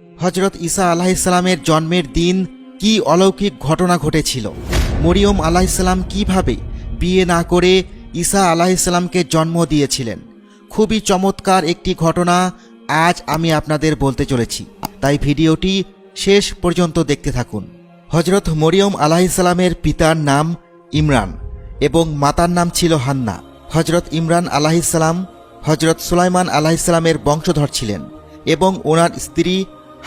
হজরত ঈসা আলাইহিসসালামের জন্মের দিন কি অলৌকিক ঘটনা ঘটেছিল? মরিয়ম আলাইহিসসালাম কিভাবে বিয়ে না করে ঈসা আলাইহিসসালামকে জন্ম দিয়েছিলেন? খুবই চমৎকার একটি ঘটনা আজ আমি আপনাদের বলতে চলেছি, তাই ভিডিওটি শেষ পর্যন্ত দেখতে থাকুন। হজরত মরিয়ম আলাইহিসসালামের পিতার নাম ইমরান এবং মাতার নাম ছিল হান্না। হজরত ইমরান আলাইহিসসালাম হজরত সুলাইমান আলাইহিসসালামের বংশধর ছিলেন এবং ওনার স্ত্রী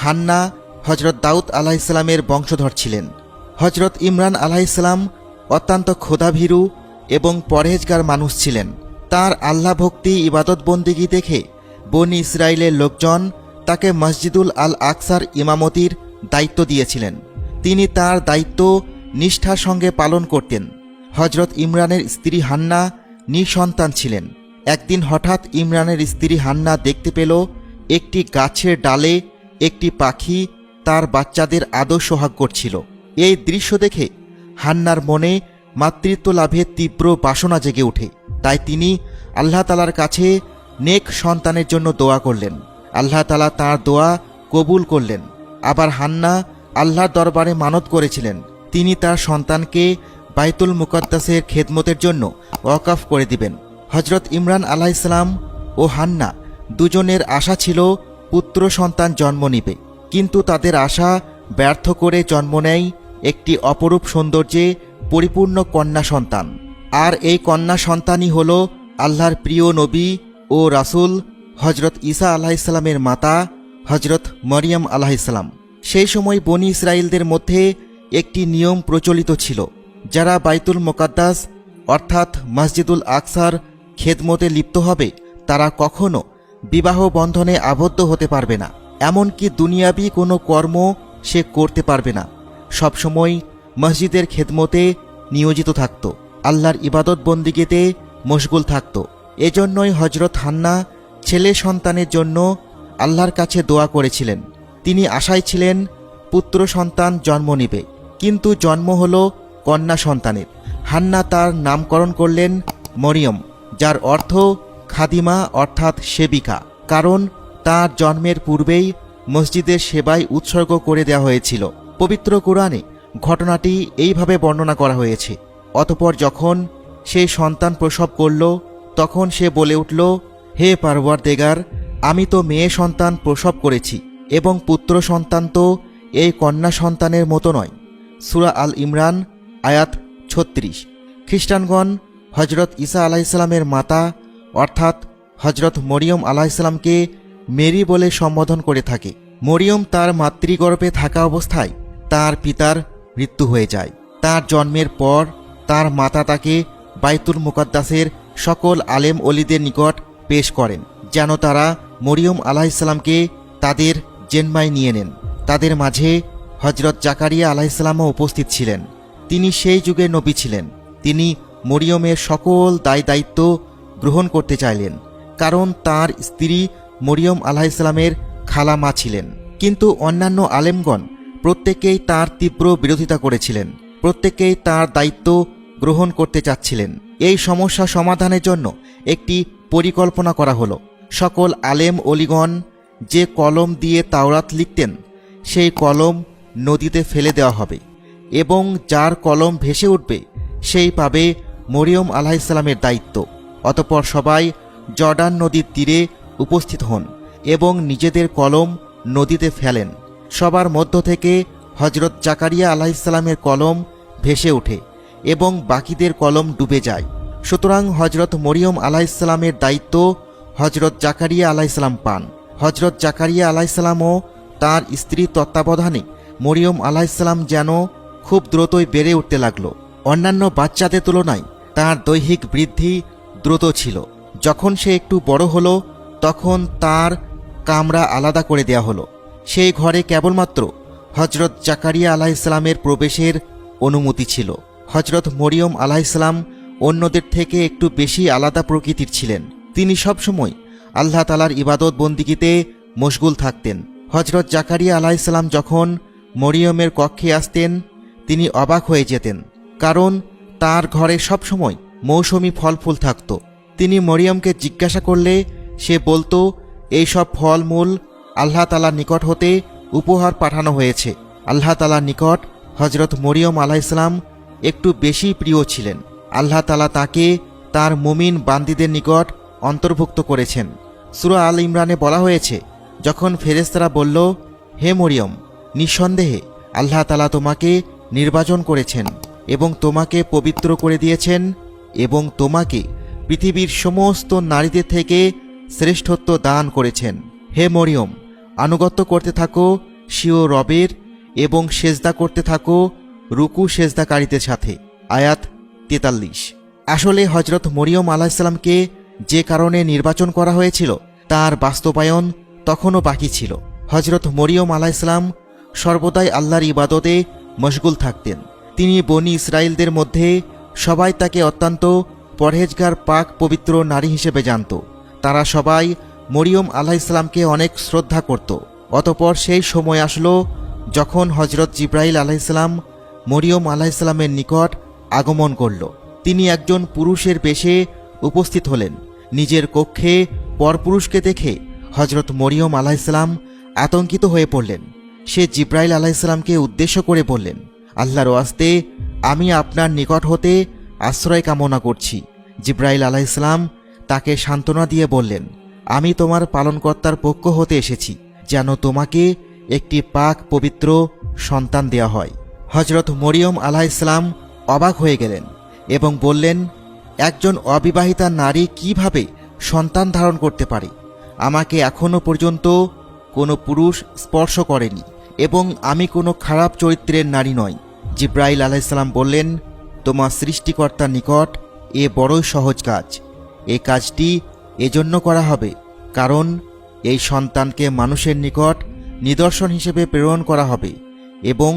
হান্না হজরত দাউদ আলাইহিসসালামের বংশধর ছিলেন। হজরত ইমরান আলাইহিসসালাম অত্যন্ত ক্ষুধাভীরু এবং পরহেজগার মানুষ ছিলেন। তার আল্লাহ ভক্তি ইবাদত বন্দিগি দেখে বনি ইসরায়েলের লোকজন তাকে মসজিদুল আল আকসার ইমামতির দায়িত্ব দিয়েছিলেন। তিনি তার দায়িত্ব নিষ্ঠার সঙ্গে পালন করতেন। হজরত ইমরানের স্ত্রী হান্না নিঃসন্তান ছিলেন। একদিন হঠাৎ ইমরানের স্ত্রী হান্না দেখতে পেল একটি গাছের ডালে একটি পাখি তার বাচ্চাদের আদর সোহাগ করছিল। এই দৃশ্য দেখে হান্নার মনে মাতৃত্ব লাভের তীব্র বাসনা জেগে ওঠে। তাই তিনি আল্লাহ তালার কাছে নেক সন্তানের জন্য দোয়া করলেন। আল্লাহ তালা তাঁর দোয়া কবুল করলেন। আবার হান্না আল্লাহর দরবারে মানত করেছিলেন তিনি তার সন্তানকে বাইতুল মুকাদ্দাসের খেদমতের জন্য ওয়াকফ করে দিবেন। হজরত ইমরান আলাইহিসসালাম ও হান্না দুজনের আশা ছিল পুত্র সন্তান জন্ম নিবে, কিন্তু তাদের আশা ব্যর্থ করে জন্ম নেয় একটি অপরূপ সৌন্দর্যে পরিপূর্ণ কন্যা সন্তান। আর এই কন্যা সন্তানই হল আল্লাহর প্রিয় নবী ও রাসূল হজরত ঈসা আলাইহিসসালামের মাতা হজরত মরিয়ম আলাইহিসসালাম। সেই সময় বনি ইসরায়েলদের মধ্যে একটি নিয়ম প্রচলিত ছিল, যারা বাইতুল মুকাদ্দাস অর্থাৎ মসজিদুল আকসার খেদমতে লিপ্ত হবে তারা কখনো বিবাহ বন্ধনে আবদ্ধ হতে পারবে না, এমনকি দুনিয়াবি কোনো কর্ম সে করতে পারবে না। সবসময় মসজিদের খেদমতে নিয়োজিত থাকত, আল্লাহর ইবাদত বন্দিগিতে মশগুল থাকত। এজন্যই হজরত হান্না ছেলে সন্তানের জন্য আল্লাহর কাছে দোয়া করেছিলেন। তিনি আশায় ছিলেন পুত্র সন্তান জন্ম নিবে, কিন্তু জন্ম হল কন্যা সন্তানের। হান্না তার নামকরণ করলেন মরিয়ম, যার অর্থ খাদিমা অর্থাৎ সেবিকা, কারণ তার জন্মের পূর্বেই মসজিদের সেবায় উৎসর্গ করে দেওয়া হয়েছিল। পবিত্র কোরআনে ঘটনাটি এইভাবে বর্ণনা করা হয়েছে। অতঃপর যখন সে সন্তান প্রসব করল তখন সে বলে উঠল, হে পারওয়ারদিগার, আমি তো মেয়ে সন্তান প্রসব করেছি এবং পুত্র সন্তান তো এই কন্যা সন্তানের মতো নয়। সূরা আল ইমরান আয়াত ৩৬। খ্রিস্টানগণ হজরত ঈসা আলাইহিসসালামের মাতা অর্থাৎ হজরত মরিয়ম আলাইহিসসালামকে মেরি বলে সম্বোধন করে থাকে। মরিয়ম তার মাতৃগর্ভে থাকা অবস্থায় তার পিতার মৃত্যু হয়ে যায়। তার জন্মের পর তার মাতা তাকে বাইতুল মুকাদ্দাসের সকল আলেম ওলিদের নিকট পেশ করেন, যেন তারা মরিয়ম আলাইহিসসালামকে তাদের জেনমায় নিয়ে নেন। তাদের মাঝে হজরত জাকারিয়া আলাইহিসসালামও উপস্থিত ছিলেন। তিনি সেই যুগের নবী ছিলেন। তিনি মরিয়মের সকল দায়িত্ব গ্রহণ করতে চাইলেন, কারণ তার স্ত্রী মরিয়ম আলাইহিসসালামের খালা মা ছিলেন। কিন্তু অন্যান্য আলেমগণ প্রত্যেকেই তার তীব্র বিরোধিতা করেছিলেন। প্রত্যেকেই তার দায়িত্ব গ্রহণ করতে চাচ্ছিলেন। এই সমস্যা সমাধানের জন্য একটি পরিকল্পনা করা হলো। সকল আলেম ওলিগণ যে কলম দিয়ে তাওরাত লিখতেন সেই কলম নদীতে ফেলে দেওয়া হবে এবং যার কলম ভেসে উঠবে সেই পাবে মরিয়ম আলাইহিসসালামের দায়িত্ব। অতঃপর সবাই জর্ডান নদীর তীরে উপস্থিত হন এবং নিজেদের কলম নদীতে ফেলেন। সবার মধ্য থেকে হজরত জাকারিয়া আলাইহিসসালামের কলম ভেসে ওঠে এবং বাকিদের কলম ডুবে যায়। সুতরাং হজরত মরিয়ম আলাইহিসসালামের দায়িত্ব হজরত জাকারিয়া আলাইহিসসালাম পান। হজরত জাকারিয়া আলাইহিসসালামও তার স্ত্রীর তত্ত্বাবধানে মরিয়ম আলাইহিসসালাম যেন খুব দ্রুতই বেড়ে উঠতে লাগল। অন্যান্য বাচ্চাদের তুলনায় তার দৈহিক বৃদ্ধি দ্রুত ছিল। যখন সে একটু বড় হলো তখন তার কামরা আলাদা করে দেয়া হলো। সেই ঘরে কেবলমাত্র হজরত জাকারিয়া আলাইহিসসালামের প্রবেশের অনুমতি ছিল। হজরত মরিয়ম আলাইহিসসালাম অন্যদের থেকে একটু বেশি আলাদা প্রকৃতির ছিলেন। তিনি সবসময় আল্লাহ তালার ইবাদত বন্দিগিতে মশগুল থাকতেন। হজরত জাকারিয়া আলাইহিসসালাম যখন মরিয়মের কক্ষে আসতেন তিনি অবাক হয়ে যেতেন, কারণ তার ঘরে সবসময় মৌসুমি ফল ফুল থাকত। তিনি মরিয়মকে জিজ্ঞাসা করলে সে বলতো, এইসব ফলমূল আল্লাহ তাআলার নিকট হতে উপহার পাঠানো হয়েছে। আল্লাহ তাআলার নিকট হজরত মরিয়ম আলাইহিসসালাম একটু বেশি প্রিয় ছিলেন। আল্লাহ তাআলা তাকে তার মুমিন বান্দীদের নিকট অন্তর্ভুক্ত করেছেন। সূরা আল ইমরানে বলা হয়েছে, যখন ফেরেশতারা বলল, হে মরিয়ম, নিঃসন্দেহে আল্লাহ তাআলা তোমাকে নির্বাচন করেছেন এবং তোমাকে পবিত্র করে দিয়েছেন এবং তোমাকে পৃথিবীর সমস্ত নারীদের থেকে শ্রেষ্ঠত্ব দান করেছেন। হে মরিয়ম, আনুগত্য করতে থাকো স্বীয় রবের এবং সেজদা করতে থাকো রুকু সেজদাকারীদের সাথে। আয়াত 43। আসলে হজরত মরিয়ম আলাইহিসসালামকে যে কারণে নির্বাচন করা হয়েছিল তার বাস্তবায়ন তখনও বাকি ছিল। হজরত মরিয়ম আলাইহিসসালাম সর্বদাই আল্লাহর ইবাদতে মশগুল থাকতেন। তিনি বনি ইসরায়েলদের মধ্যে সবাই তাকে অত্যন্ত পরহেজগার পাক পবিত্র নারী হিসেবে জানত। তারা সবাই মরিয়ম আলাইহিসসালামকে অনেক শ্রদ্ধা করত। অতপর সেই সময় আসলো যখন হজরত জিব্রাইল আলাইহিসসালাম মরিয়ম আলাইহিসসালামের নিকট আগমন করল। তিনি একজন পুরুষের বেশে উপস্থিত হলেন। নিজের কক্ষে পরপুরুষকে দেখে হজরত মরিয়ম আলাইহিসসালাম আতঙ্কিত হয়ে পড়লেন। সে জিব্রাইল আলাইহিসসালামকে উদ্দেশ্য করে বললেন, আল্লাহর ওয়াস্তে আমি আপনার নিকট হতে আশ্রয় কামনা করছি। জিব্রাইল আলাইহিসসালাম তাকে সান্ত্বনা দিয়ে বললেন, আমি তোমার পালনকর্তার পক্ষ হতে এসেছি যেন তোমাকে একটি পাক পবিত্র সন্তান দেয়া হয়। হজরত মরিয়ম আলাইহিসসালাম অবাক হয়ে গেলেন এবং বললেন, একজন অবিবাহিতা নারী কিভাবে সন্তান ধারণ করতে পারে? আমাকে এখনো পর্যন্ত কোনো পুরুষ স্পর্শ করেনি এবং আমি কোনো খারাপ চরিত্রের নারী নই। জিব্রাইল আলাইহিসসালাম বললেন, তোমার সৃষ্টিকর্তার নিকট এ বড়ই সহজ কাজ। এই কাজটি এজন্য করা হবে কারণ এই সন্তানকে মানুষের নিকট নিদর্শন হিসেবে প্রেরণ করা হবে এবং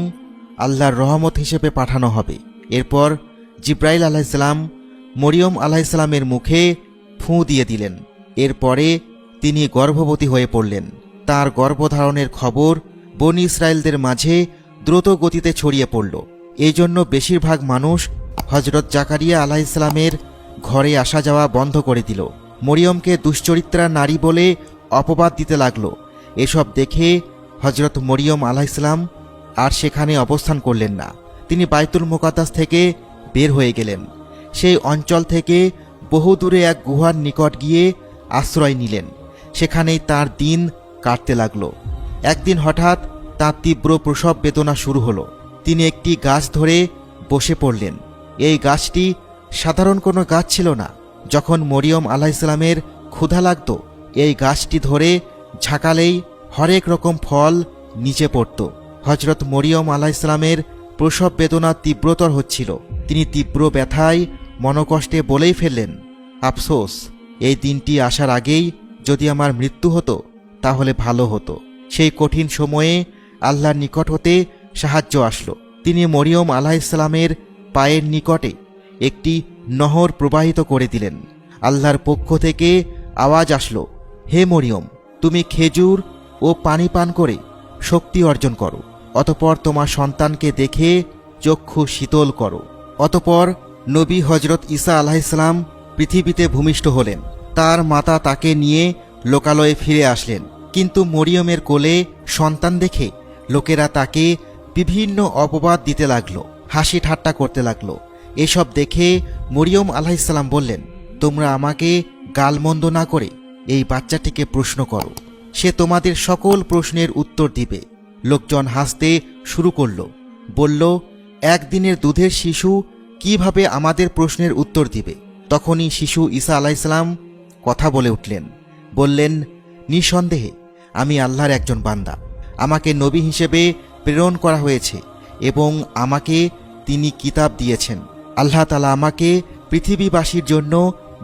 আল্লাহর রহমত হিসেবে পাঠানো হবে। এরপর জিব্রাইল আলাইহিসসালাম মরিয়ম আলাইহিসসালামের মুখে ফুঁ দিয়ে দিলেন। এরপরে তিনি গর্ভবতী হয়ে পড়লেন। তার গর্ভধারণের খবর বনি ইসরায়েলদের মাঝে দ্রুত গতিতে ছড়িয়ে পড়ল। এই জন্য বেশিরভাগ মানুষ হজরত জাকারিয়া আলাইহিসসালামের ঘরে আসা যাওয়া বন্ধ করে দিল। মরিয়মকে দুশ্চরিত্রা নারী বলে অপবাদ দিতে লাগল। এসব দেখে হজরত মরিয়ম আলাইহিসসালাম আর সেখানে অবস্থান করলেন না। তিনি বাইতুল মুকাদ্দাস থেকে বের হয়ে গেলেন। সেই অঞ্চল থেকে বহু দূরে এক গুহার নিকট গিয়ে আশ্রয় নিলেন। সেখানেই তার দিন কাটতে লাগল। একদিন হঠাৎ তার তীব্র প্রসব বেদনা শুরু হলো। তিনি একটি গাছ ধরে বসে পড়লেন। এই গাছটি সাধারণ কোনো গাছ ছিল না। যখন মরিয়ম আলাইহিসসালামের ক্ষুধা লাগত, এই গাছটি ধরে ঝাঁকালেই হরেক রকম ফল নিচে পড়ত। হজরত মরিয়ম আলাইহিসসালামের প্রসব বেদনা তীব্রতর হচ্ছিল। তিনি তীব্র ব্যথায় মনকষ্টে বলেই ফেললেন, আফসোস, এই দিনটি আসার আগেই যদি আমার মৃত্যু হতো তাহলে ভালো হতো। সেই কঠিন সময়ে আল্লাহর নিকট হতে সাহায্য আসলো। তিনি মরিয়ম আলাইহিসসালামের পায়ের নিকটে একটি নহর প্রবাহিত করে দিলেন। আল্লাহর পক্ষ থেকে আওয়াজ আসলো, হে মরিয়ম, তুমি খেজুর ও পানি পান করে শক্তি অর্জন করো। অতপর তোমার সন্তানকে দেখে চক্ষু শীতল করো। অতপর নবী হজরত ঈসা আলাইহিসসালাম পৃথিবীতে ভূমিষ্ঠ হলেন। তার মাতা তাকে নিয়ে লোকালয়ে ফিরে আসলেন। কিন্তু মরিয়মের কোলে সন্তান দেখে লোকেরা তাকে বিভিন্ন অপবাদ দিতে লাগলো, হাসি ঠাট্টা করতে লাগলো। এসব দেখে মরিয়ম আলাইহিসসালাম বললেন, তোমরা আমাকে গালমন্দ না করে এই বাচ্চাটিকে প্রশ্ন করো, সে তোমাদের সকল প্রশ্নের উত্তর দিবে। লোকজন হাসতে শুরু করল, বলল, একদিনের দুধের শিশু কিভাবে আমাদের প্রশ্নের উত্তর দিবে? তখনই শিশু ঈসা আলাইহিসসালাম কথা বলে উঠলেন, বললেন, নিঃসন্দেহে আমি আল্লাহর একজন বান্দা। আমাকে নবী হিসেবে প্রেরণ করা হয়েছে এবং আমাকে তিনি কিতাব দিয়েছেন। আল্লাহ তাআলা আমাকে পৃথিবীবাসীর জন্য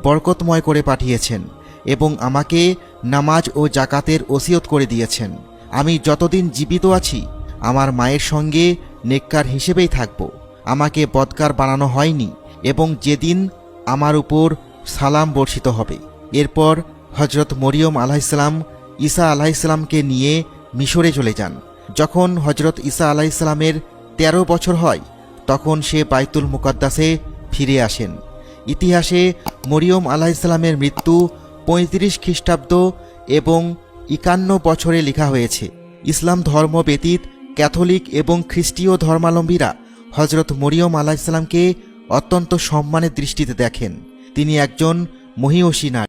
বরকতময় করে পাঠিয়েছেন এবং আমাকে নামাজ ও জাকাতের ওসিয়ত করে দিয়েছেন। আমি যতদিন জীবিত আছি আমার মায়ের সঙ্গে নেককার হিসেবেই থাকব। আমাকে বদকার বানানো হয়নি এবং যেদিন আমার উপর সালাম বর্ষিত হবে। এরপর হজরত মরিয়ম আলাইহিসসালাম ঈসা আলাইহিসসালামকে নিয়ে মিশরে চলে যান। যখন হজরত ঈসা আলাইহিসসালামের 13 বছর হয় তখন সে বাইতুল মুকাদ্দাসে ফিরে আসেন। ইতিহাসে মরিয়ম আলাইহিসসালামের মৃত্যু 35 খ্রিস্টাব্দ এবং 51 বছরে লেখা হয়েছে। ইসলাম ধর্ম ব্যতীত ক্যাথলিক এবং খ্রিস্টীয় ধর্মাবলম্বীরা হজরত মরিয়ম আলাইহিসসালামকে অত্যন্ত সম্মানের দৃষ্টিতে দেখেন। তিনি একজন মহিয়সী নারী।